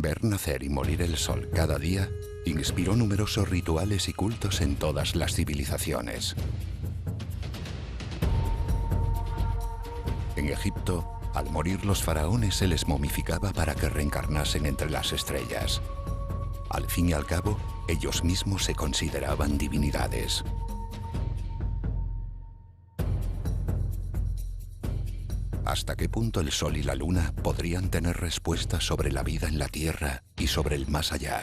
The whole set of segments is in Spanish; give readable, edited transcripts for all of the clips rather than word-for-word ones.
Ver nacer y morir el sol cada día inspiró numerosos rituales y cultos en todas las civilizaciones. En Egipto, al morir los faraones se les momificaba para que reencarnasen entre las estrellas. Al fin y al cabo, ellos mismos se consideraban divinidades. ¿Hasta qué punto el Sol y la Luna podrían tener respuestas sobre la vida en la Tierra y sobre el más allá?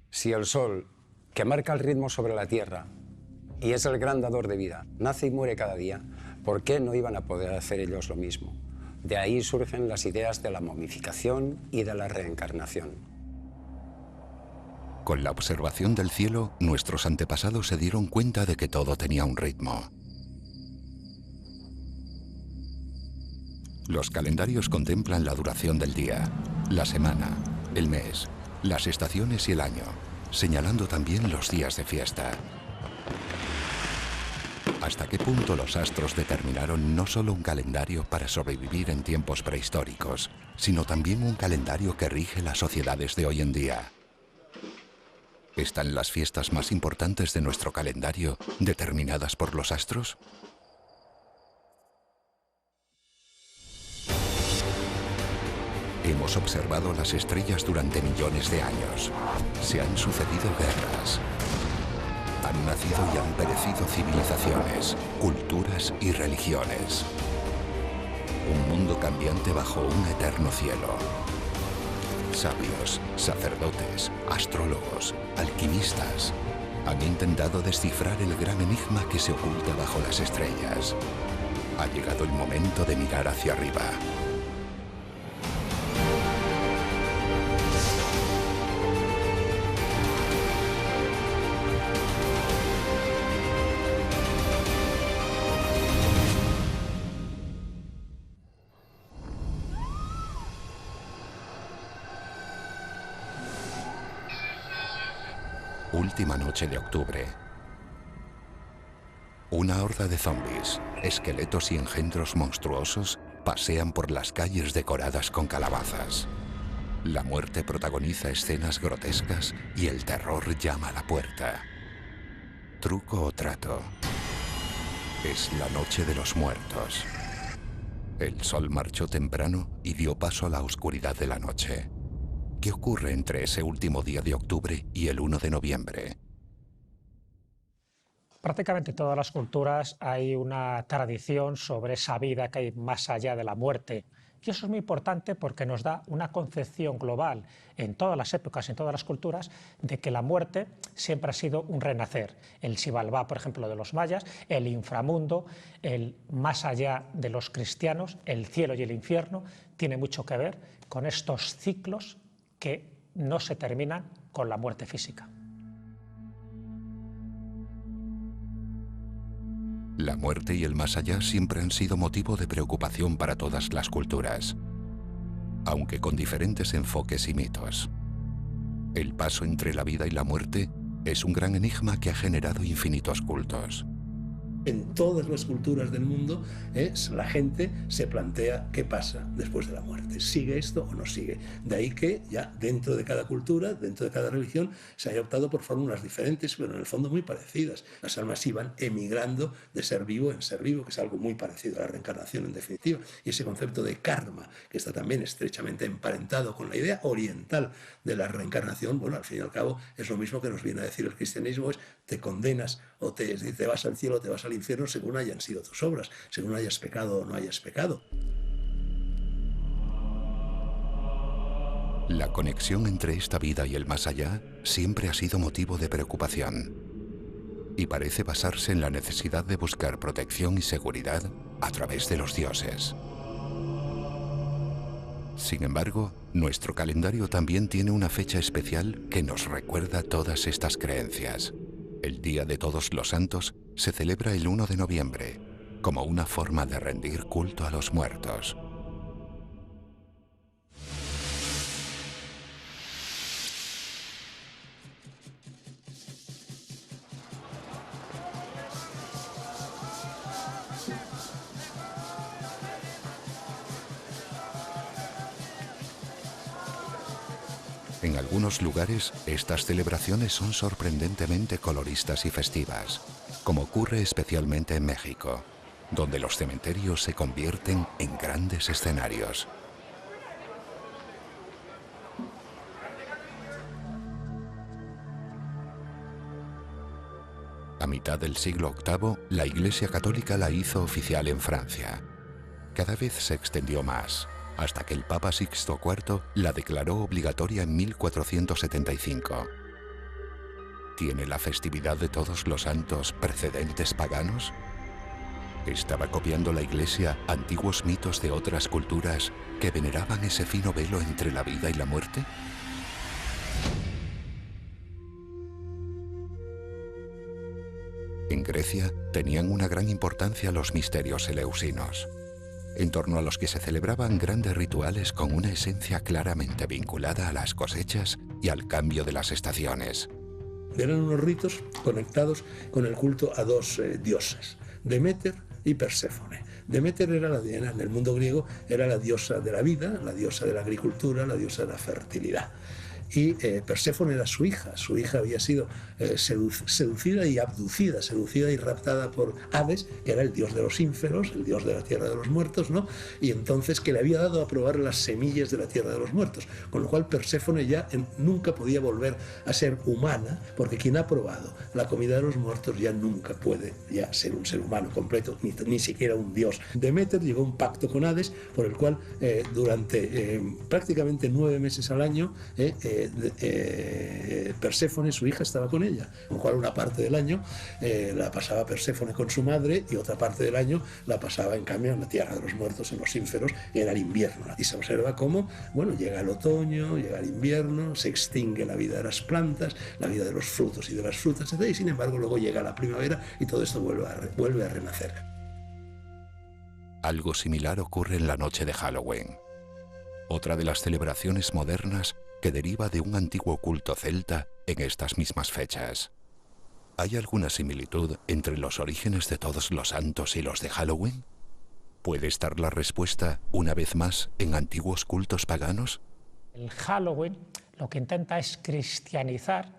Si el Sol, que marca el ritmo sobre la Tierra y es el gran dador de vida, nace y muere cada día, ¿por qué no iban a poder hacer ellos lo mismo? De ahí surgen las ideas de la momificación y de la reencarnación. Con la observación del cielo, nuestros antepasados se dieron cuenta de que todo tenía un ritmo. Los calendarios contemplan la duración del día, la semana, el mes, las estaciones y el año, señalando también los días de fiesta. ¿Hasta qué punto los astros determinaron no solo un calendario para sobrevivir en tiempos prehistóricos, sino también un calendario que rige las sociedades de hoy en día? ¿Están las fiestas más importantes de nuestro calendario determinadas por los astros? Hemos observado las estrellas durante millones de años. Se han sucedido guerras. Han nacido y han perecido civilizaciones, culturas y religiones. Un mundo cambiante bajo un eterno cielo. Sabios, sacerdotes, astrólogos, alquimistas han intentado descifrar el gran enigma que se oculta bajo las estrellas. Ha llegado el momento de mirar hacia arriba. Última noche de octubre. Una horda de zombies, esqueletos y engendros monstruosos pasean por las calles decoradas con calabazas. La muerte protagoniza escenas grotescas y el terror llama a la puerta. ¿Truco o trato? Es la noche de los muertos. El sol marchó temprano y dio paso a la oscuridad de la noche. ¿Qué ocurre entre ese último día de octubre y el 1 de noviembre? Prácticamente en todas las culturas hay una tradición sobre esa vida que hay más allá de la muerte. Y eso es muy importante porque nos da una concepción global en todas las épocas, en todas las culturas, de que la muerte siempre ha sido un renacer. El Xibalbá, por ejemplo, de los mayas, el inframundo, el más allá de los cristianos, el cielo y el infierno, tiene mucho que ver con estos ciclos que no se terminan con la muerte física. La muerte y el más allá siempre han sido motivo de preocupación para todas las culturas, aunque con diferentes enfoques y mitos. El paso entre la vida y la muerte es un gran enigma que ha generado infinitos cultos. En todas las culturas del mundo, la gente se plantea qué pasa después de la muerte. ¿Sigue esto o no sigue? De ahí que ya dentro de cada cultura, dentro de cada religión, se haya optado por fórmulas diferentes, pero en el fondo muy parecidas. Las almas iban emigrando de ser vivo en ser vivo, que es algo muy parecido a la reencarnación en definitiva. Y ese concepto de karma, que está también estrechamente emparentado con la idea oriental de la reencarnación, bueno, al fin y al cabo es lo mismo que nos viene a decir el cristianismo, es te condenas o te vas al cielo o te vas al infierno según hayan sido tus obras, según hayas pecado o no hayas pecado. La conexión entre esta vida y el más allá siempre ha sido motivo de preocupación y parece basarse en la necesidad de buscar protección y seguridad a través de los dioses. Sin embargo, nuestro calendario también tiene una fecha especial que nos recuerda todas estas creencias. El Día de Todos los Santos se celebra el 1 de noviembre, como una forma de rendir culto a los muertos. En algunos lugares, estas celebraciones son sorprendentemente coloristas y festivas, como ocurre especialmente en México, donde los cementerios se convierten en grandes escenarios. A mitad del siglo VIII, la Iglesia Católica la hizo oficial en Francia. Cada vez se extendió más, hasta que el Papa Sixto IV la declaró obligatoria en 1475. ¿Tiene la festividad de Todos los Santos precedentes paganos? ¿Estaba copiando la Iglesia antiguos mitos de otras culturas que veneraban ese fino velo entre la vida y la muerte? En Grecia tenían una gran importancia los misterios eleusinos, en torno a los que se celebraban grandes rituales con una esencia claramente vinculada a las cosechas y al cambio de las estaciones. Eran unos ritos conectados con el culto a dos diosas, Deméter y Perséfone. Deméter en el mundo griego era la diosa de la vida, la diosa de la agricultura, la diosa de la fertilidad. Y Perséfone era su hija había sido seducida y abducida, seducida y raptada por Hades, que era el dios de los ínferos, el dios de la tierra de los muertos, ¿no? Y entonces que le había dado a probar las semillas de la tierra de los muertos, con lo cual Perséfone ya nunca podía volver a ser humana, porque quien ha probado la comida de los muertos ya nunca puede ya ser un ser humano completo, ni siquiera un dios. Deméter llegó a un pacto con Hades, por el cual durante prácticamente 9 meses al año Perséfone, su hija, estaba con ella, con lo cual una parte del año la pasaba Perséfone con su madre y otra parte del año la pasaba en cambio en la tierra de los muertos, en los ínferos, y era el invierno. Y se observa cómo, bueno, llega el otoño, llega el invierno, se extingue la vida de las plantas, la vida de los frutos y de las frutas, etc. Y sin embargo luego llega la primavera y todo esto vuelve a renacer. Algo similar ocurre en la noche de Halloween, otra de las celebraciones modernas que deriva de un antiguo culto celta en estas mismas fechas. ¿Hay alguna similitud entre los orígenes de Todos los Santos y los de Halloween? ¿Puede estar la respuesta, una vez más, en antiguos cultos paganos? El Halloween lo que intenta es cristianizar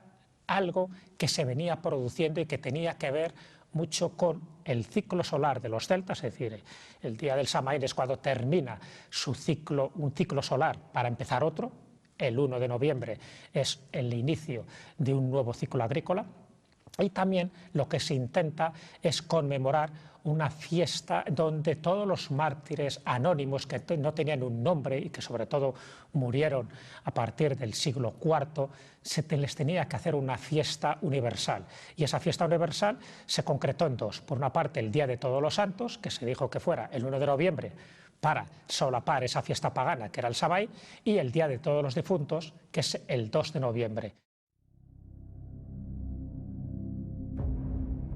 algo que se venía produciendo y que tenía que ver mucho con el ciclo solar de los celtas, es decir, el día del Samaín es cuando termina su ciclo, un ciclo solar para empezar otro. El 1 de noviembre es el inicio de un nuevo ciclo agrícola. Y también lo que se intenta es conmemorar una fiesta donde todos los mártires anónimos que no tenían un nombre y que sobre todo murieron a partir del siglo IV, les tenía que hacer una fiesta universal. Y esa fiesta universal se concretó en dos. Por una parte, el Día de Todos los Santos, que se dijo que fuera el 1 de noviembre, para solapar esa fiesta pagana que era el Samhain, y el Día de Todos los Difuntos, que es el 2 de noviembre.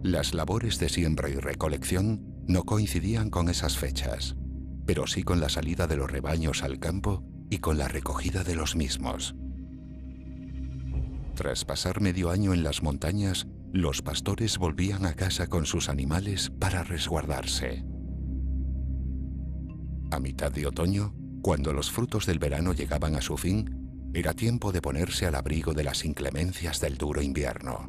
Las labores de siembra y recolección no coincidían con esas fechas, pero sí con la salida de los rebaños al campo y con la recogida de los mismos. Tras pasar medio año en las montañas, los pastores volvían a casa con sus animales para resguardarse. A mitad de otoño, cuando los frutos del verano llegaban a su fin, era tiempo de ponerse al abrigo de las inclemencias del duro invierno,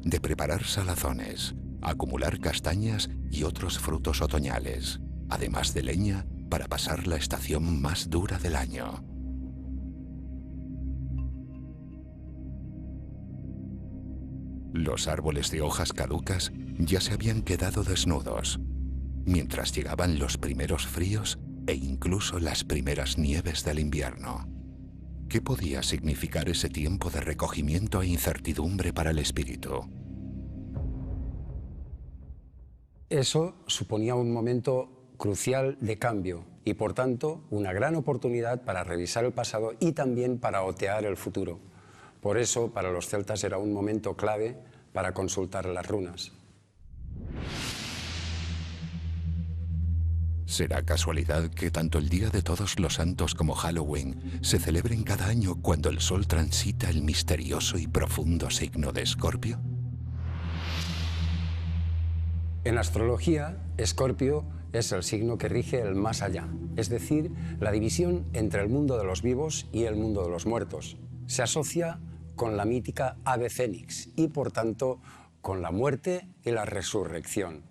de preparar salazones, acumular castañas y otros frutos otoñales, además de leña para pasar la estación más dura del año. Los árboles de hojas caducas ya se habían quedado desnudos, mientras llegaban los primeros fríos e incluso las primeras nieves del invierno. ¿Qué podía significar ese tiempo de recogimiento e incertidumbre para el espíritu? Eso suponía un momento crucial de cambio y, por tanto, una gran oportunidad para revisar el pasado y también para otear el futuro. Por eso, para los celtas era un momento clave para consultar las runas. ¿Será casualidad que tanto el Día de Todos los Santos como Halloween se celebren cada año cuando el Sol transita el misterioso y profundo signo de Escorpio? En astrología, Escorpio es el signo que rige el más allá, es decir, la división entre el mundo de los vivos y el mundo de los muertos. Se asocia con la mítica ave fénix y, por tanto, con la muerte y la resurrección.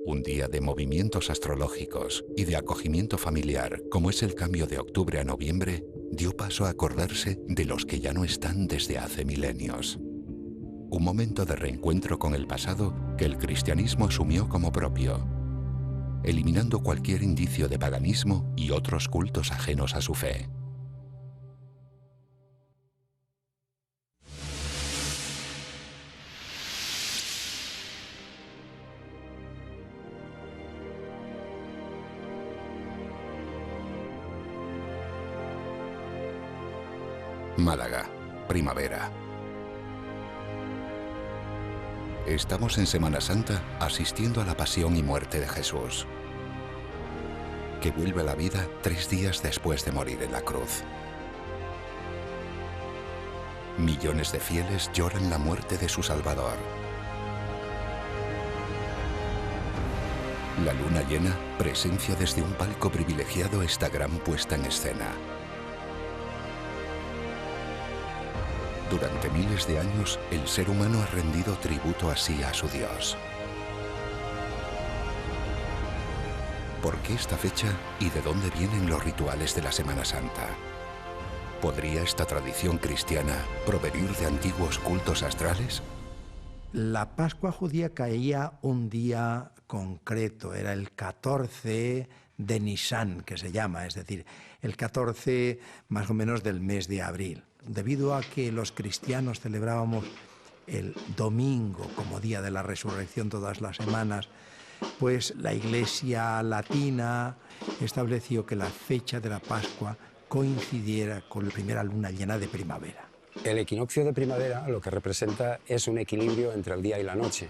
Un día de movimientos astrológicos y de acogimiento familiar, como es el cambio de octubre a noviembre, dio paso a acordarse de los que ya no están desde hace milenios. Un momento de reencuentro con el pasado que el cristianismo asumió como propio, eliminando cualquier indicio de paganismo y otros cultos ajenos a su fe. Málaga, primavera. Estamos en Semana Santa asistiendo a la pasión y muerte de Jesús, que vuelve a la vida 3 días después de morir en la cruz. Millones de fieles lloran la muerte de su Salvador. La luna llena presencia desde un palco privilegiado esta gran puesta en escena. Durante miles de años, el ser humano ha rendido tributo así a su Dios. ¿Por qué esta fecha y de dónde vienen los rituales de la Semana Santa? ¿Podría esta tradición cristiana provenir de antiguos cultos astrales? La Pascua judía caía un día concreto, era el 14 de Nisan, que se llama, es decir, el 14 más o menos del mes de abril. Debido a que los cristianos celebrábamos el domingo como día de la resurrección todas las semanas, pues la Iglesia latina estableció que la fecha de la Pascua coincidiera con la primera luna llena de primavera. El equinoccio de primavera lo que representa es un equilibrio entre el día y la noche.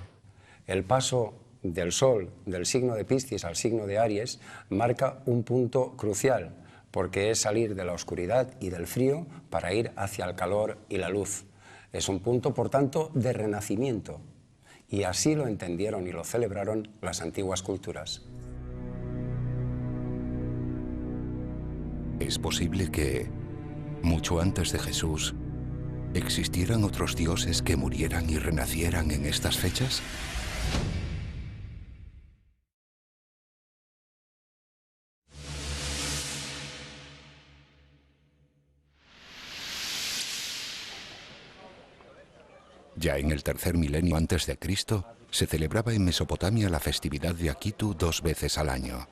El paso del Sol del signo de Piscis al signo de Aries marca un punto crucial, porque es salir de la oscuridad y del frío para ir hacia el calor y la luz. Es un punto, por tanto, de renacimiento. Y así lo entendieron y lo celebraron las antiguas culturas. ¿Es posible que, mucho antes de Jesús, existieran otros dioses que murieran y renacieran en estas fechas? Ya en el tercer milenio antes de Cristo, se celebraba en Mesopotamia la festividad de Akitu 2 veces al año,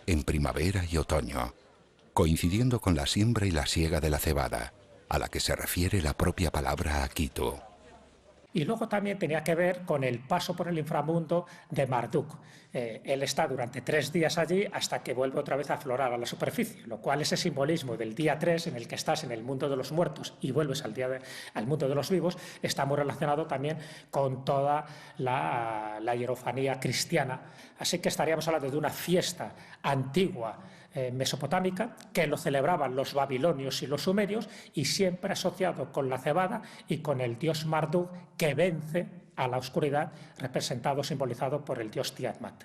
en primavera y otoño, coincidiendo con la siembra y la siega de la cebada, a la que se refiere la propia palabra Akitu. Y luego también tenía que ver con el paso por el inframundo de Marduk. Él está durante 3 días allí hasta que vuelve otra vez a aflorar a la superficie, lo cual ese simbolismo del día 3 en el que estás en el mundo de los muertos y vuelves al mundo de los vivos está muy relacionado también con toda la hierofanía cristiana. Así que estaríamos hablando de una fiesta antigua mesopotámica que lo celebraban los babilonios y los sumerios y siempre asociado con la cebada y con el dios Marduk que vence a la oscuridad, representado, simbolizado por el dios Tiamat.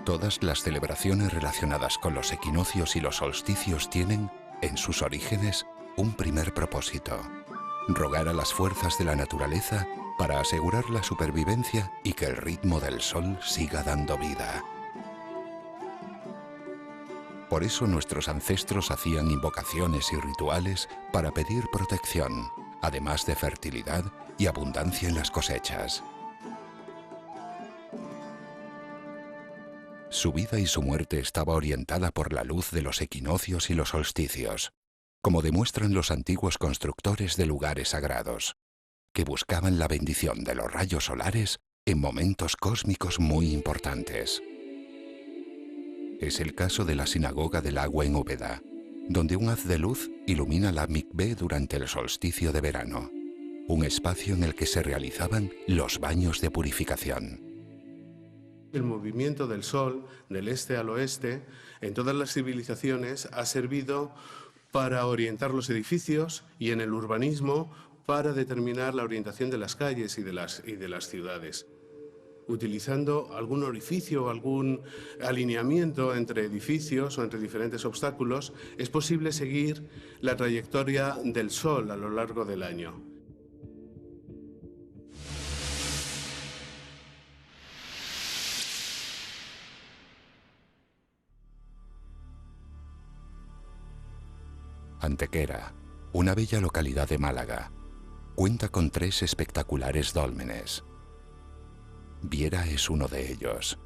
Todas las celebraciones relacionadas con los equinoccios y los solsticios tienen, en sus orígenes, un primer propósito: rogar a las fuerzas de la naturaleza para asegurar la supervivencia y que el ritmo del sol siga dando vida. Por eso nuestros ancestros hacían invocaciones y rituales para pedir protección, además de fertilidad y abundancia en las cosechas. Su vida y su muerte estaba orientada por la luz de los equinoccios y los solsticios, como demuestran los antiguos constructores de lugares sagrados, que buscaban la bendición de los rayos solares en momentos cósmicos muy importantes. Es el caso de la Sinagoga del Agua en Úbeda, donde un haz de luz ilumina la mikvé durante el solsticio de verano, un espacio en el que se realizaban los baños de purificación. El movimiento del Sol, del este al oeste, en todas las civilizaciones ha servido para orientar los edificios y en el urbanismo para determinar la orientación de las calles y de las ciudades. Utilizando algún orificio o algún alineamiento entre edificios o entre diferentes obstáculos, es posible seguir la trayectoria del Sol a lo largo del año. Antequera, una bella localidad de Málaga, cuenta con 3 espectaculares dólmenes. Viera es uno de ellos.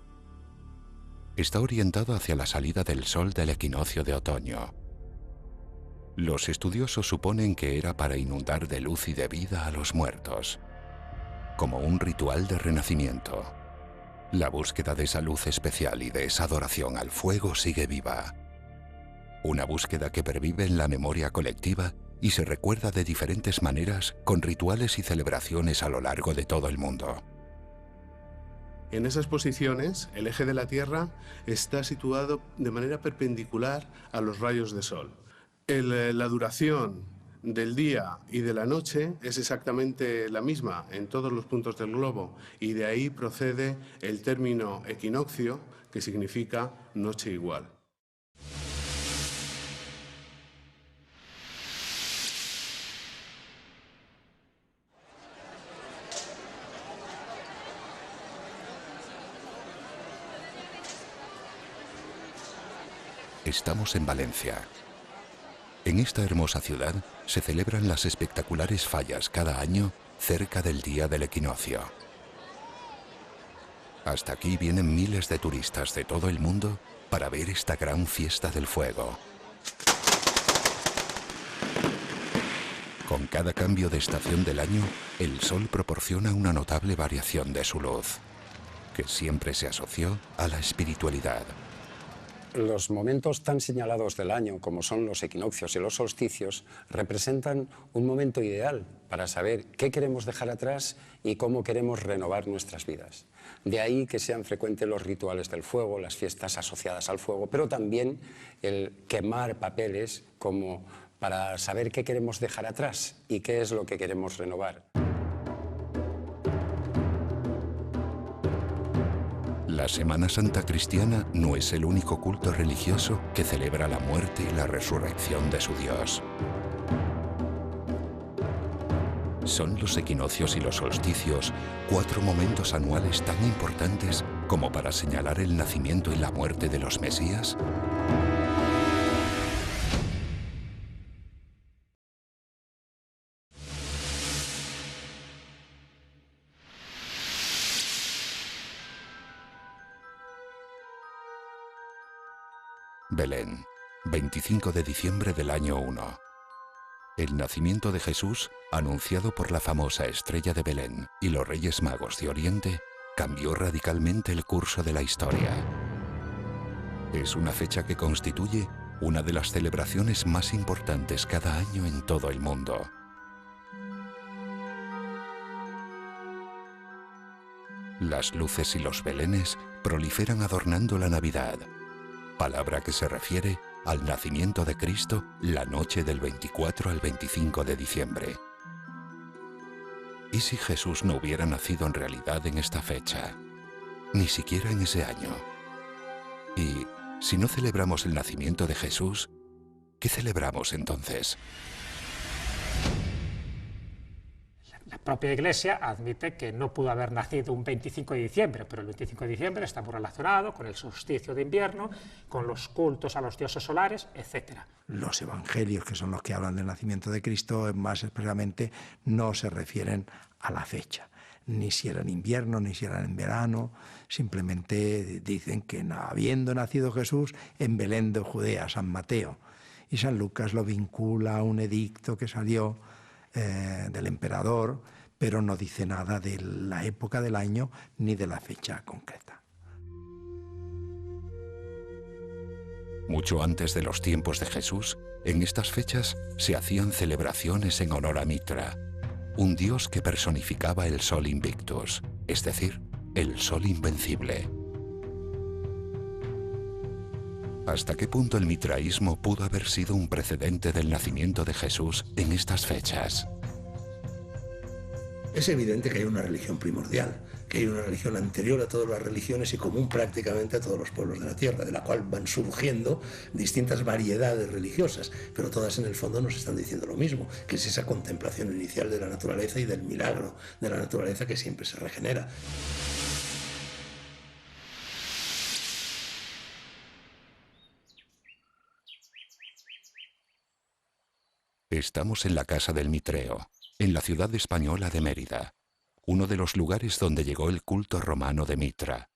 Está orientado hacia la salida del sol del equinoccio de otoño. Los estudiosos suponen que era para inundar de luz y de vida a los muertos, como un ritual de renacimiento. La búsqueda de esa luz especial y de esa adoración al fuego sigue viva. Una búsqueda que pervive en la memoria colectiva y se recuerda de diferentes maneras con rituales y celebraciones a lo largo de todo el mundo. En esas posiciones, el eje de la Tierra está situado de manera perpendicular a los rayos de sol. La duración del día y de la noche es exactamente la misma en todos los puntos del globo y de ahí procede el término equinoccio, que significa noche igual. Estamos en Valencia. En esta hermosa ciudad se celebran las espectaculares fallas cada año cerca del día del equinoccio. Hasta aquí vienen miles de turistas de todo el mundo para ver esta gran fiesta del fuego. Con cada cambio de estación del año, el sol proporciona una notable variación de su luz, que siempre se asoció a la espiritualidad. Los momentos tan señalados del año, como son los equinoccios y los solsticios, representan un momento ideal para saber qué queremos dejar atrás y cómo queremos renovar nuestras vidas. De ahí que sean frecuentes los rituales del fuego, las fiestas asociadas al fuego, pero también el quemar papeles como para saber qué queremos dejar atrás y qué es lo que queremos renovar. La Semana Santa cristiana no es el único culto religioso que celebra la muerte y la resurrección de su Dios. Son los equinoccios y los solsticios 4 momentos anuales tan importantes como para señalar el nacimiento y la muerte de los Mesías. Belén, 25 de diciembre del año 1. El nacimiento de Jesús, anunciado por la famosa estrella de Belén y los Reyes Magos de Oriente, cambió radicalmente el curso de la historia. Es una fecha que constituye una de las celebraciones más importantes cada año en todo el mundo. Las luces y los belenes proliferan adornando la Navidad, palabra que se refiere al nacimiento de Cristo la noche del 24 al 25 de diciembre. ¿Y si Jesús no hubiera nacido en realidad en esta fecha? Ni siquiera en ese año. Y si no celebramos el nacimiento de Jesús, ¿qué celebramos entonces? La propia Iglesia admite que no pudo haber nacido un 25 de diciembre, pero el 25 de diciembre está muy relacionado con el solsticio de invierno, con los cultos a los dioses solares, etc. Los evangelios, que son los que hablan del nacimiento de Cristo, más expresamente no se refieren a la fecha, ni si era en invierno, ni si era en verano, simplemente dicen que habiendo nacido Jesús en Belén de Judea, San Mateo, y San Lucas lo vincula a un edicto que salió del emperador, pero no dice nada de la época del año ni de la fecha concreta. Mucho antes de los tiempos de Jesús, en estas fechas se hacían celebraciones en honor a Mitra, un dios que personificaba el sol invictus, es decir, el sol invencible. ¿Hasta qué punto el mitraísmo pudo haber sido un precedente del nacimiento de Jesús en estas fechas? Es evidente que hay una religión primordial, que hay una religión anterior a todas las religiones y común prácticamente a todos los pueblos de la tierra, de la cual van surgiendo distintas variedades religiosas, pero todas en el fondo nos están diciendo lo mismo, que es esa contemplación inicial de la naturaleza y del milagro de la naturaleza que siempre se regenera. Estamos en la Casa del Mitreo, en la ciudad española de Mérida, uno de los lugares donde llegó el culto romano de Mitra.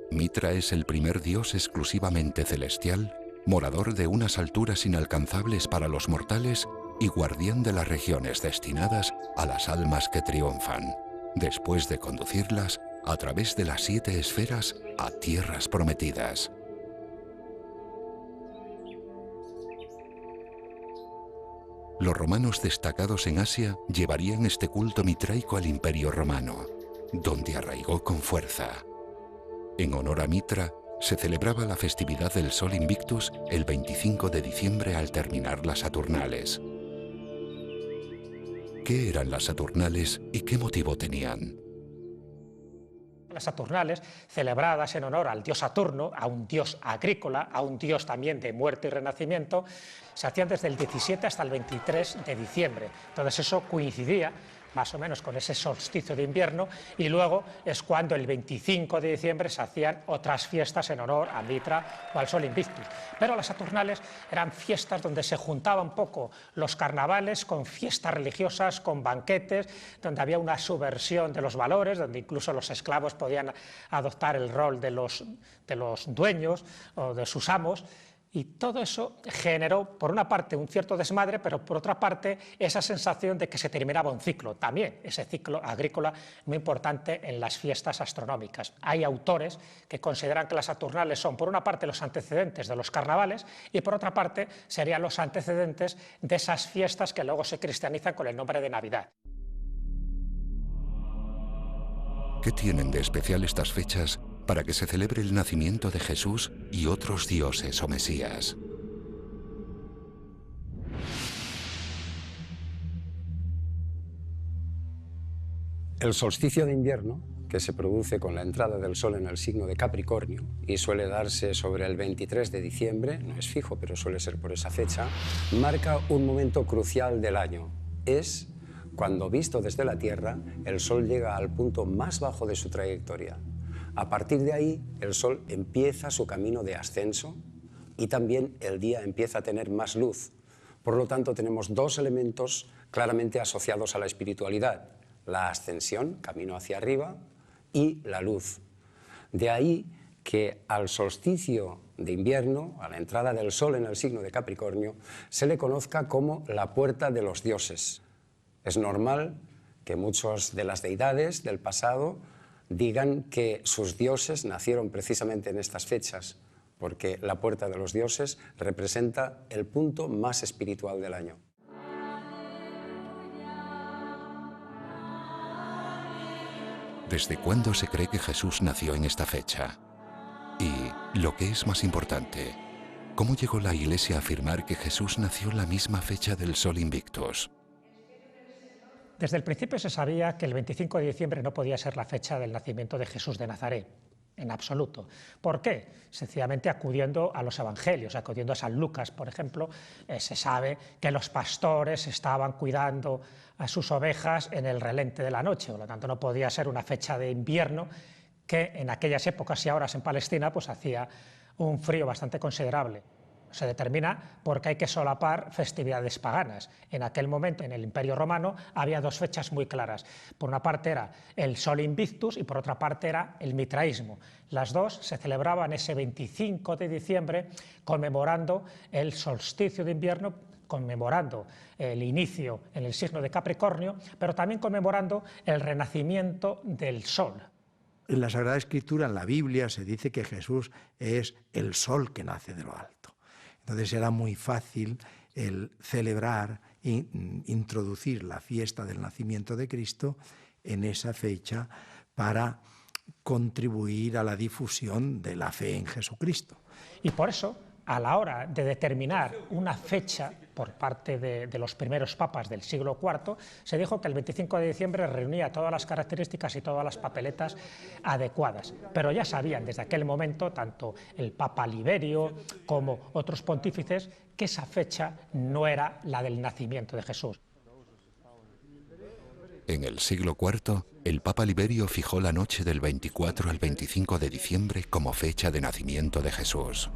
Mitra es el primer dios exclusivamente celestial, morador de unas alturas inalcanzables para los mortales y guardián de las regiones destinadas a las almas que triunfan, después de conducirlas a través de las 7 esferas a tierras prometidas. Los romanos destacados en Asia llevarían este culto mitraico al Imperio Romano, donde arraigó con fuerza. En honor a Mitra, se celebraba la festividad del Sol Invictus el 25 de diciembre al terminar las Saturnales. ¿Qué eran las Saturnales y qué motivo tenían? Las Saturnales, celebradas en honor al dios Saturno, a un dios agrícola, a un dios también de muerte y renacimiento, se hacían desde el 17 hasta el 23 de diciembre. Entonces eso coincidía más o menos con ese solsticio de invierno, y luego es cuando el 25 de diciembre se hacían otras fiestas en honor a Mitra o al Sol Invictus. Pero las Saturnales eran fiestas donde se juntaban un poco los carnavales con fiestas religiosas, con banquetes, donde había una subversión de los valores, donde incluso los esclavos podían adoptar el rol de los dueños o de sus amos. Y todo eso generó, por una parte, un cierto desmadre, pero por otra parte, esa sensación de que se terminaba un ciclo. También ese ciclo agrícola muy importante en las fiestas astronómicas. Hay autores que consideran que las Saturnales son, por una parte, los antecedentes de los carnavales y, por otra parte, serían los antecedentes de esas fiestas que luego se cristianizan con el nombre de Navidad. ¿Qué tienen de especial estas fechas para que se celebre el nacimiento de Jesús y otros dioses o mesías? El solsticio de invierno, que se produce con la entrada del Sol en el signo de Capricornio y suele darse sobre el 23 de diciembre, no es fijo, pero suele ser por esa fecha, marca un momento crucial del año. Es cuando, visto desde la Tierra, el Sol llega al punto más bajo de su trayectoria. A partir de ahí, el Sol empieza su camino de ascenso y también el día empieza a tener más luz. Por lo tanto, tenemos dos elementos claramente asociados a la espiritualidad: la ascensión, camino hacia arriba, y la luz. De ahí que al solsticio de invierno, a la entrada del Sol en el signo de Capricornio, se le conozca como la puerta de los dioses. Es normal que muchas de las deidades del pasado digan que sus dioses nacieron precisamente en estas fechas, porque la puerta de los dioses representa el punto más espiritual del año. ¿Desde cuándo se cree que Jesús nació en esta fecha? Y, lo que es más importante, ¿cómo llegó la Iglesia a afirmar que Jesús nació en la misma fecha del Sol Invictus? Desde el principio se sabía que el 25 de diciembre no podía ser la fecha del nacimiento de Jesús de Nazaret, en absoluto. ¿Por qué? Sencillamente acudiendo a los evangelios, acudiendo a San Lucas, por ejemplo, se sabe que los pastores estaban cuidando a sus ovejas en el relente de la noche, por lo tanto no podía ser una fecha de invierno, que en aquellas épocas y ahora en Palestina pues hacía un frío bastante considerable. Se determina porque hay que solapar festividades paganas. En aquel momento, en el Imperio Romano, había dos fechas muy claras. Por una parte era el Sol Invictus y por otra parte era el mitraísmo. Las dos se celebraban ese 25 de diciembre, conmemorando el solsticio de invierno, conmemorando el inicio en el signo de Capricornio, pero también conmemorando el renacimiento del Sol. En la Sagrada Escritura, en la Biblia, se dice que Jesús es el sol que nace de lo alto. Entonces era muy fácil el celebrar e introducir la fiesta del nacimiento de Cristo en esa fecha para contribuir a la difusión de la fe en Jesucristo. Y por eso, a la hora de determinar una fecha por parte de los primeros papas del siglo IV, se dijo que el 25 de diciembre reunía todas las características y todas las papeletas adecuadas. Pero ya sabían desde aquel momento, tanto el Papa Liberio como otros pontífices, que esa fecha no era la del nacimiento de Jesús. En el siglo IV, el Papa Liberio fijó la noche del 24 al 25 de diciembre como fecha de nacimiento de Jesús.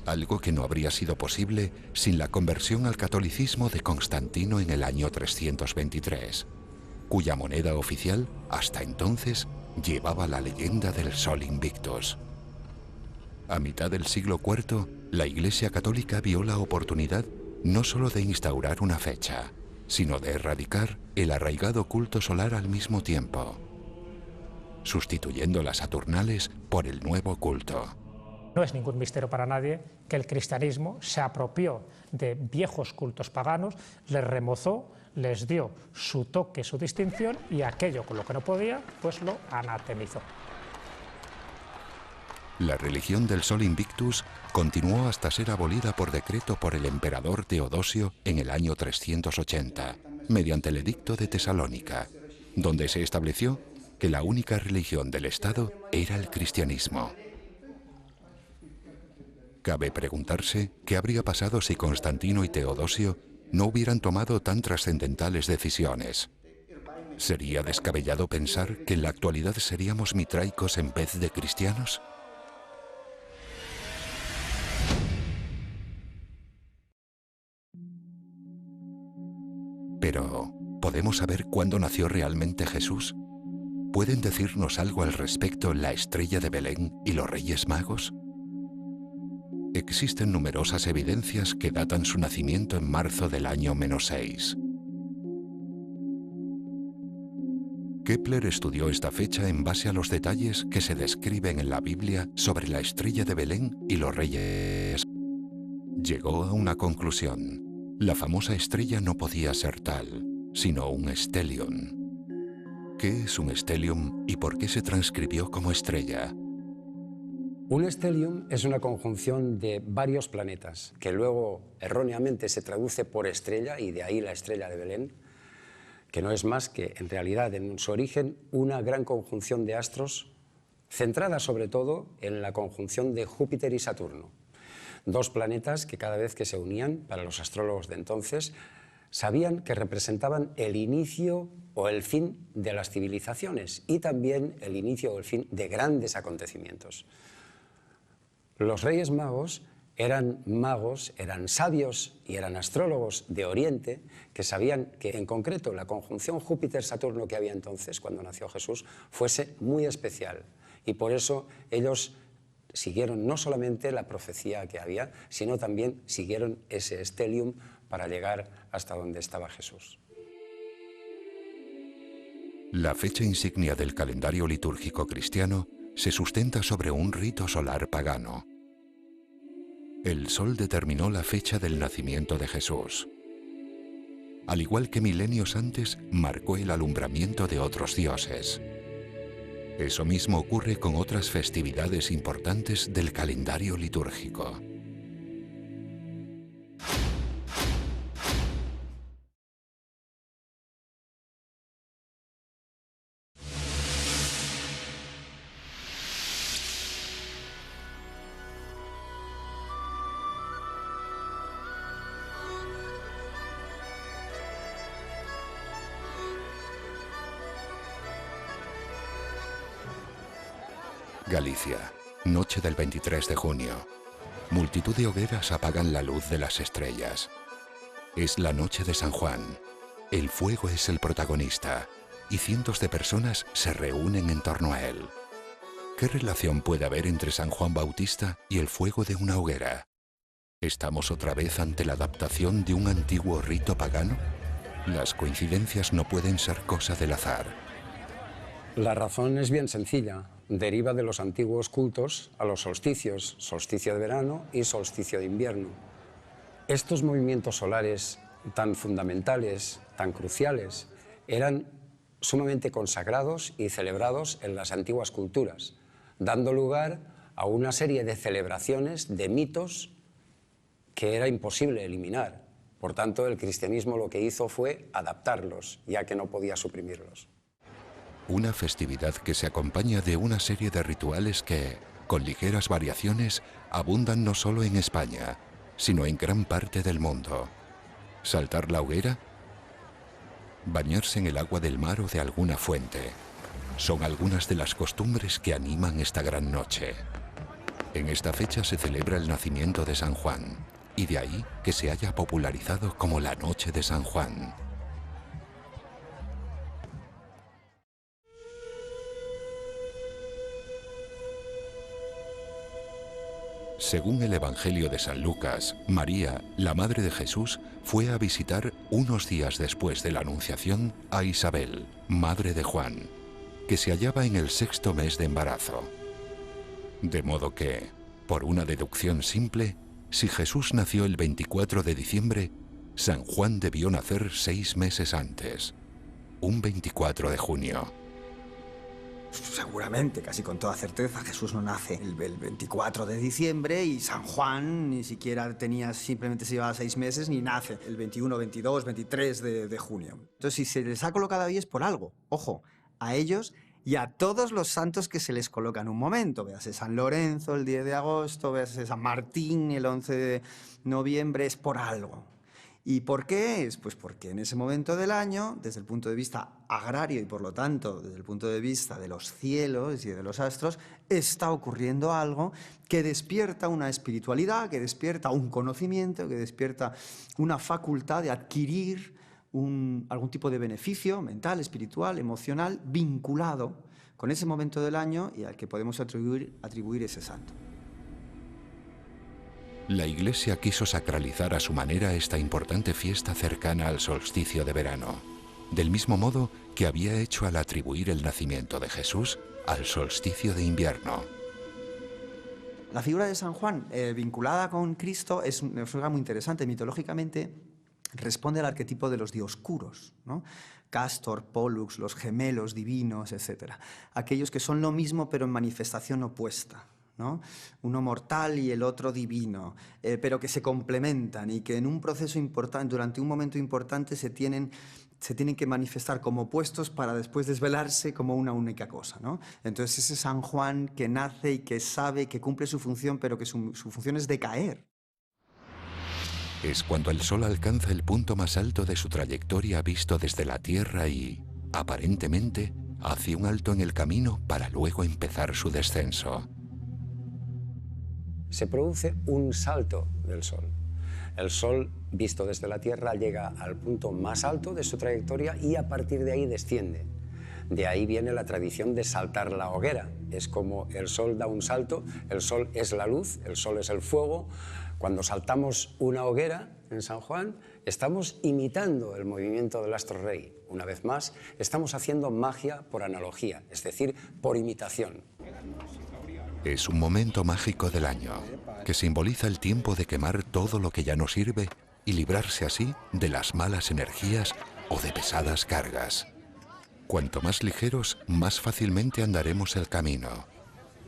Algo que no habría sido posible sin la conversión al catolicismo de Constantino en el año 323, cuya moneda oficial, hasta entonces, llevaba la leyenda del Sol Invictus. A mitad del siglo IV, la Iglesia Católica vio la oportunidad no solo de instaurar una fecha, sino de erradicar el arraigado culto solar al mismo tiempo, sustituyendo las Saturnales por el nuevo culto. No es ningún misterio para nadie que el cristianismo se apropió de viejos cultos paganos, les remozó, les dio su toque, su distinción, y aquello con lo que no podía, pues lo anatemizó. La religión del Sol Invictus continuó hasta ser abolida por decreto por el emperador Teodosio en el año 380, mediante el Edicto de Tesalónica, donde se estableció que la única religión del Estado era el cristianismo. Cabe preguntarse qué habría pasado si Constantino y Teodosio no hubieran tomado tan trascendentales decisiones. ¿Sería descabellado pensar que en la actualidad seríamos mitraicos en vez de cristianos? Pero, ¿podemos saber cuándo nació realmente Jesús? ¿Pueden decirnos algo al respecto la estrella de Belén y los Reyes Magos? Existen numerosas evidencias que datan su nacimiento en marzo del año -6. Kepler estudió esta fecha en base a los detalles que se describen en la Biblia sobre la estrella de Belén y los Reyes. Llegó a una conclusión: la famosa estrella no podía ser tal, sino un stellium. ¿Qué es un stellium y por qué se transcribió como estrella? Un stellium es una conjunción de varios planetas, que luego erróneamente se traduce por estrella, y de ahí la estrella de Belén, que no es más que, en realidad, en su origen, una gran conjunción de astros, centrada sobre todo en la conjunción de Júpiter y Saturno. Dos planetas que cada vez que se unían, para los astrólogos de entonces, sabían que representaban el inicio o el fin de las civilizaciones y también el inicio o el fin de grandes acontecimientos. Los Reyes Magos, eran sabios y eran astrólogos de Oriente que sabían que en concreto la conjunción Júpiter-Saturno que había entonces, cuando nació Jesús, fuese muy especial. Y por eso ellos siguieron no solamente la profecía que había, sino también siguieron ese stellium para llegar hasta donde estaba Jesús. La fecha insignia del calendario litúrgico cristiano se sustenta sobre un rito solar pagano. El sol determinó la fecha del nacimiento de Jesús. Al igual que milenios antes, marcó el alumbramiento de otros dioses. Eso mismo ocurre con otras festividades importantes del calendario litúrgico. Galicia, noche del 23 de junio. Multitud de hogueras apagan la luz de las estrellas. Es la noche de San Juan. El fuego es el protagonista y cientos de personas se reúnen en torno a él. ¿Qué relación puede haber entre San Juan Bautista y el fuego de una hoguera? ¿Estamos otra vez ante la adaptación de un antiguo rito pagano? Las coincidencias no pueden ser cosa del azar. La razón es bien sencilla. Deriva de los antiguos cultos a los solsticios, solsticio de verano y solsticio de invierno. Estos movimientos solares tan fundamentales, tan cruciales, eran sumamente consagrados y celebrados en las antiguas culturas, dando lugar a una serie de celebraciones, de mitos que era imposible eliminar. Por tanto, el cristianismo lo que hizo fue adaptarlos, ya que no podía suprimirlos. Una festividad que se acompaña de una serie de rituales que, con ligeras variaciones, abundan no solo en España, sino en gran parte del mundo. Saltar la hoguera, bañarse en el agua del mar o de alguna fuente, son algunas de las costumbres que animan esta gran noche. En esta fecha se celebra el nacimiento de San Juan, y de ahí que se haya popularizado como la Noche de San Juan. Según el Evangelio de San Lucas, María, la madre de Jesús, fue a visitar unos días después de la Anunciación a Isabel, madre de Juan, que se hallaba en el 6º mes de embarazo. De modo que, por una deducción simple, si Jesús nació el 24 de diciembre, San Juan debió nacer 6 meses antes, un 24 de junio. Seguramente, casi con toda certeza, Jesús no nace el 24 de diciembre y San Juan ni siquiera simplemente se llevaba 6 meses ni nace el 21, 22, 23 de junio. Entonces, si se les ha colocado ahí es por algo. Ojo, a ellos y a todos los santos que se les coloca en un momento. Véase San Lorenzo el 10 de agosto, véase San Martín el 11 de noviembre, es por algo. ¿Y por qué es? Pues porque en ese momento del año, desde el punto de vista agrario y por lo tanto desde el punto de vista de los cielos y de los astros, está ocurriendo algo que despierta una espiritualidad, que despierta un conocimiento, que despierta una facultad de adquirir algún tipo de beneficio mental, espiritual, emocional, vinculado con ese momento del año y al que podemos atribuir ese santo. La Iglesia quiso sacralizar a su manera esta importante fiesta cercana al solsticio de verano, del mismo modo que había hecho al atribuir el nacimiento de Jesús al solsticio de invierno. La figura de San Juan, vinculada con Cristo, es una figura muy interesante. Mitológicamente responde al arquetipo de los dioscuros, ¿no? Castor, Pollux, los gemelos divinos, etc. Aquellos que son lo mismo pero en manifestación opuesta, ¿no? Uno mortal y el otro divino, pero que se complementan y que en un proceso importante, durante un momento importante, se tienen que manifestar como opuestos para después desvelarse como una única cosa, ¿no? Entonces ese San Juan que nace y que sabe que cumple su función, pero que su función es decaer. Es cuando el Sol alcanza el punto más alto de su trayectoria visto desde la Tierra y, aparentemente, hace un alto en el camino para luego empezar su descenso. Se produce un salto del Sol. El Sol, visto desde la Tierra, llega al punto más alto de su trayectoria y a partir de ahí desciende. De ahí viene la tradición de saltar la hoguera. Es como el Sol da un salto, el Sol es la luz, el Sol es el fuego. Cuando saltamos una hoguera en San Juan, estamos imitando el movimiento del astro rey. Una vez más, estamos haciendo magia por analogía, es decir, por imitación. Es un momento mágico del año, que simboliza el tiempo de quemar todo lo que ya no sirve y librarse así de las malas energías o de pesadas cargas. Cuanto más ligeros, más fácilmente andaremos el camino.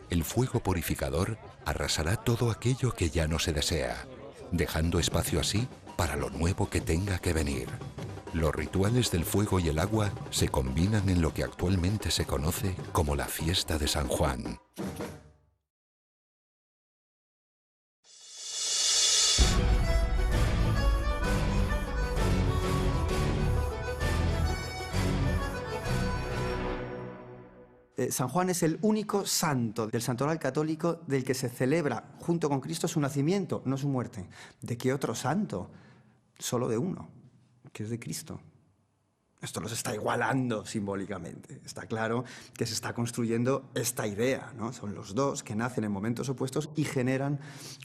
El fuego purificador arrasará todo aquello que ya no se desea, dejando espacio así para lo nuevo que tenga que venir. Los rituales del fuego y el agua se combinan en lo que actualmente se conoce como la fiesta de San Juan. San Juan es el único santo del santoral católico del que se celebra junto con Cristo su nacimiento, no su muerte. ¿De qué otro santo? Solo de uno, que es de Cristo. Esto los está igualando simbólicamente. Está claro que se está construyendo esta idea, ¿no? Son los dos que nacen en momentos opuestos y generan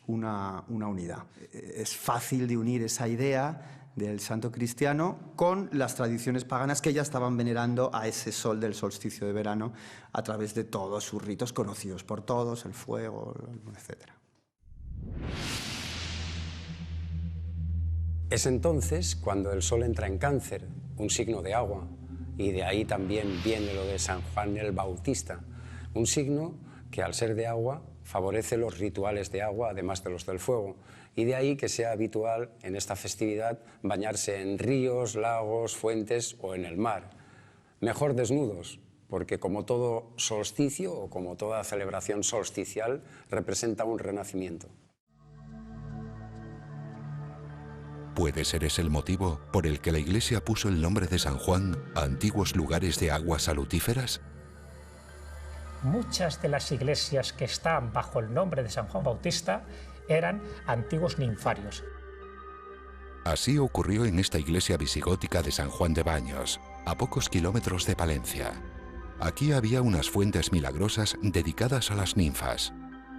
una unidad. Es fácil de unir esa idea del santo cristiano con las tradiciones paganas que ya estaban venerando a ese sol del solsticio de verano a través de todos sus ritos conocidos por todos, el fuego, etc. Es entonces cuando el Sol entra en Cáncer, un signo de agua, y de ahí también viene lo de San Juan el Bautista, un signo que al ser de agua favorece los rituales de agua, además de los del fuego, y de ahí que sea habitual en esta festividad bañarse en ríos, lagos, fuentes o en el mar. Mejor desnudos, porque como todo solsticio o como toda celebración solsticial representa un renacimiento. ¿Puede ser ese el motivo por el que la Iglesia puso el nombre de San Juan a antiguos lugares de aguas salutíferas? Muchas de las iglesias que están bajo el nombre de San Juan Bautista eran antiguos ninfarios. Así ocurrió en esta iglesia visigótica de San Juan de Baños, a pocos kilómetros de Palencia. Aquí había unas fuentes milagrosas dedicadas a las ninfas,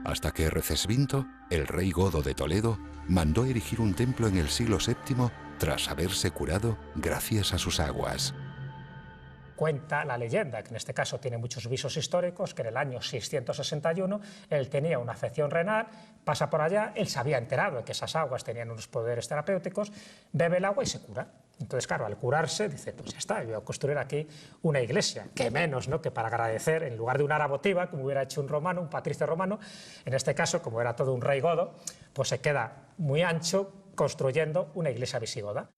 hasta que Recesvinto, el rey godo de Toledo, mandó erigir un templo en el siglo VII tras haberse curado gracias a sus aguas. Cuenta la leyenda, que en este caso tiene muchos visos históricos, que en el año 661 él tenía una afección renal, pasa por allá, él se había enterado de que esas aguas tenían unos poderes terapéuticos, bebe el agua y se cura. Entonces, claro, al curarse, dice, pues ya está, yo voy a construir aquí una iglesia, que menos, ¿no?, que para agradecer, en lugar de una arabotiva, como hubiera hecho un romano, un patricio romano, en este caso, como era todo un rey godo, pues se queda muy ancho construyendo una iglesia visigoda.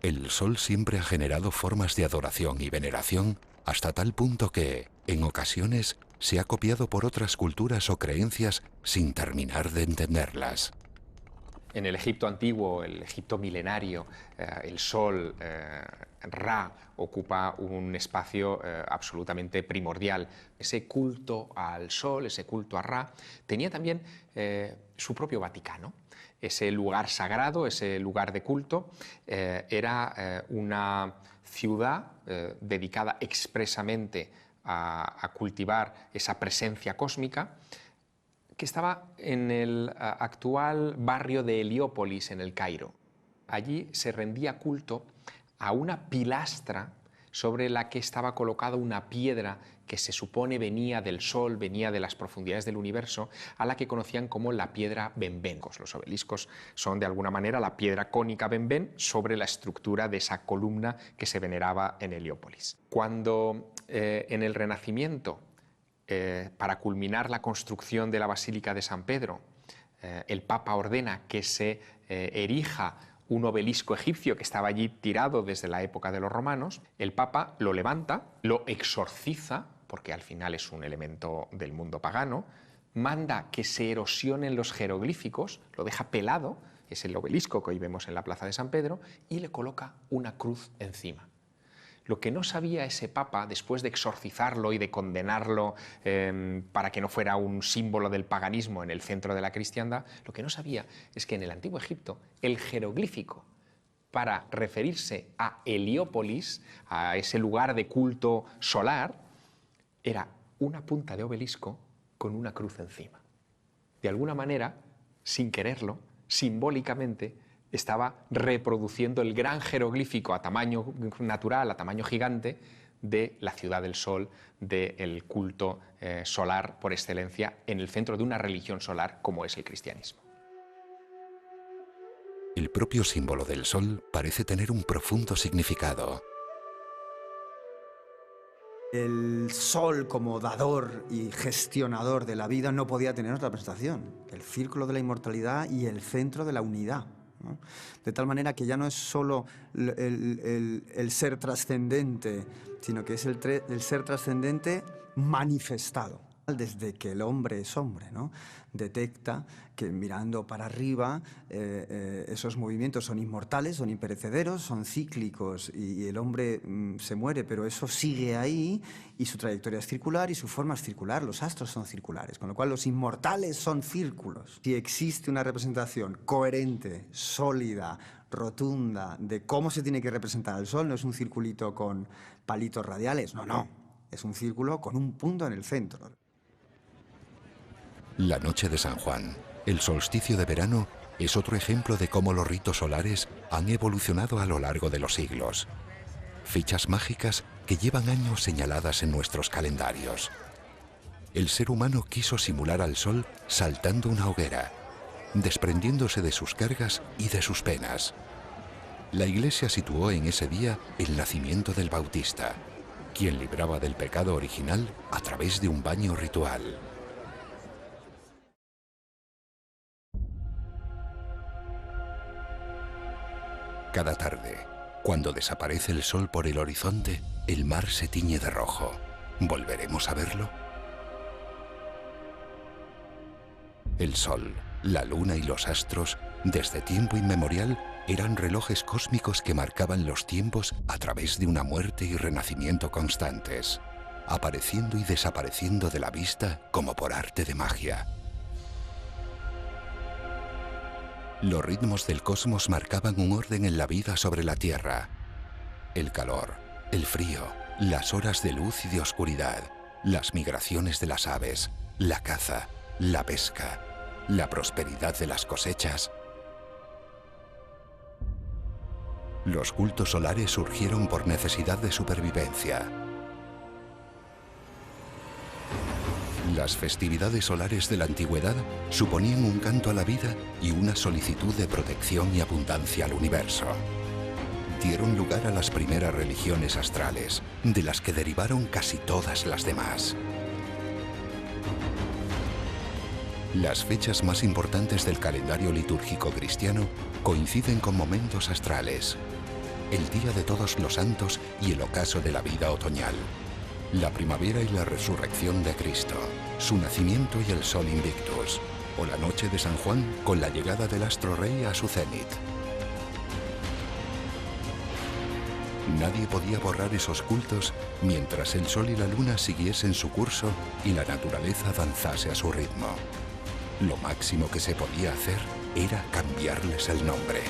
El sol siempre ha generado formas de adoración y veneración hasta tal punto que, en ocasiones, se ha copiado por otras culturas o creencias sin terminar de entenderlas. En el Egipto antiguo, el Egipto milenario, el sol, Ra, ocupa un espacio absolutamente primordial. Ese culto al sol, ese culto a Ra, tenía también su propio Vaticano. Ese lugar sagrado, ese lugar de culto, era una ciudad dedicada expresamente a cultivar esa presencia cósmica, que estaba en el actual barrio de Heliópolis, en el Cairo. Allí se rendía culto a una pilastra sobre la que estaba colocada una piedra que se supone venía del sol, venía de las profundidades del universo, a la que conocían como la piedra Benben. Los obeliscos son de alguna manera la piedra cónica Benben sobre la estructura de esa columna que se veneraba en Heliópolis. Cuando en el Renacimiento, para culminar la construcción de la Basílica de San Pedro, el Papa ordena que se erija un obelisco egipcio que estaba allí tirado desde la época de los romanos, el Papa lo levanta, lo exorciza, porque al final es un elemento del mundo pagano, manda que se erosionen los jeroglíficos, lo deja pelado, es el obelisco que hoy vemos en la Plaza de San Pedro, y le coloca una cruz encima. Lo que no sabía ese papa, después de exorcizarlo y de condenarlo para que no fuera un símbolo del paganismo en el centro de la cristiandad, lo que no sabía es que en el antiguo Egipto el jeroglífico para referirse a Heliópolis, a ese lugar de culto solar, era una punta de obelisco con una cruz encima. De alguna manera, sin quererlo, simbólicamente, estaba reproduciendo el gran jeroglífico a tamaño natural, a tamaño gigante, de la ciudad del sol, del culto solar por excelencia, en el centro de una religión solar como es el cristianismo. El propio símbolo del sol parece tener un profundo significado. El sol como dador y gestionador de la vida no podía tener otra presentación, el círculo de la inmortalidad y el centro de la unidad, ¿no? De tal manera que ya no es solo el ser trascendente, sino que es el ser trascendente manifestado. Desde que el hombre es hombre, ¿no? Detecta que mirando para arriba esos movimientos son inmortales, son imperecederos, son cíclicos y el hombre se muere, pero eso sigue ahí y su trayectoria es circular y su forma es circular, los astros son circulares, con lo cual los inmortales son círculos. Si existe una representación coherente, sólida, rotunda de cómo se tiene que representar el sol, no es un circulito con palitos radiales, no, es un círculo con un punto en el centro. La noche de San Juan, el solsticio de verano, es otro ejemplo de cómo los ritos solares han evolucionado a lo largo de los siglos. Fechas mágicas que llevan años señaladas en nuestros calendarios. El ser humano quiso simular al sol saltando una hoguera, desprendiéndose de sus cargas y de sus penas. La Iglesia situó en ese día el nacimiento del Bautista, quien libraba del pecado original a través de un baño ritual. Cada tarde, cuando desaparece el sol por el horizonte, el mar se tiñe de rojo. ¿Volveremos a verlo? El sol, la luna y los astros, desde tiempo inmemorial, eran relojes cósmicos que marcaban los tiempos a través de una muerte y renacimiento constantes, apareciendo y desapareciendo de la vista como por arte de magia. Los ritmos del cosmos marcaban un orden en la vida sobre la Tierra. El calor, el frío, las horas de luz y de oscuridad, las migraciones de las aves, la caza, la pesca, la prosperidad de las cosechas. Los cultos solares surgieron por necesidad de supervivencia. Las festividades solares de la antigüedad suponían un canto a la vida y una solicitud de protección y abundancia al universo. Dieron lugar a las primeras religiones astrales, de las que derivaron casi todas las demás. Las fechas más importantes del calendario litúrgico cristiano coinciden con momentos astrales: el Día de Todos los Santos y el ocaso de la vida otoñal, la primavera y la resurrección de Cristo, su nacimiento y el sol invictus, o la noche de San Juan con la llegada del astro rey a su cenit. Nadie podía borrar esos cultos mientras el sol y la luna siguiesen su curso y la naturaleza danzase a su ritmo. Lo máximo que se podía hacer era cambiarles el nombre.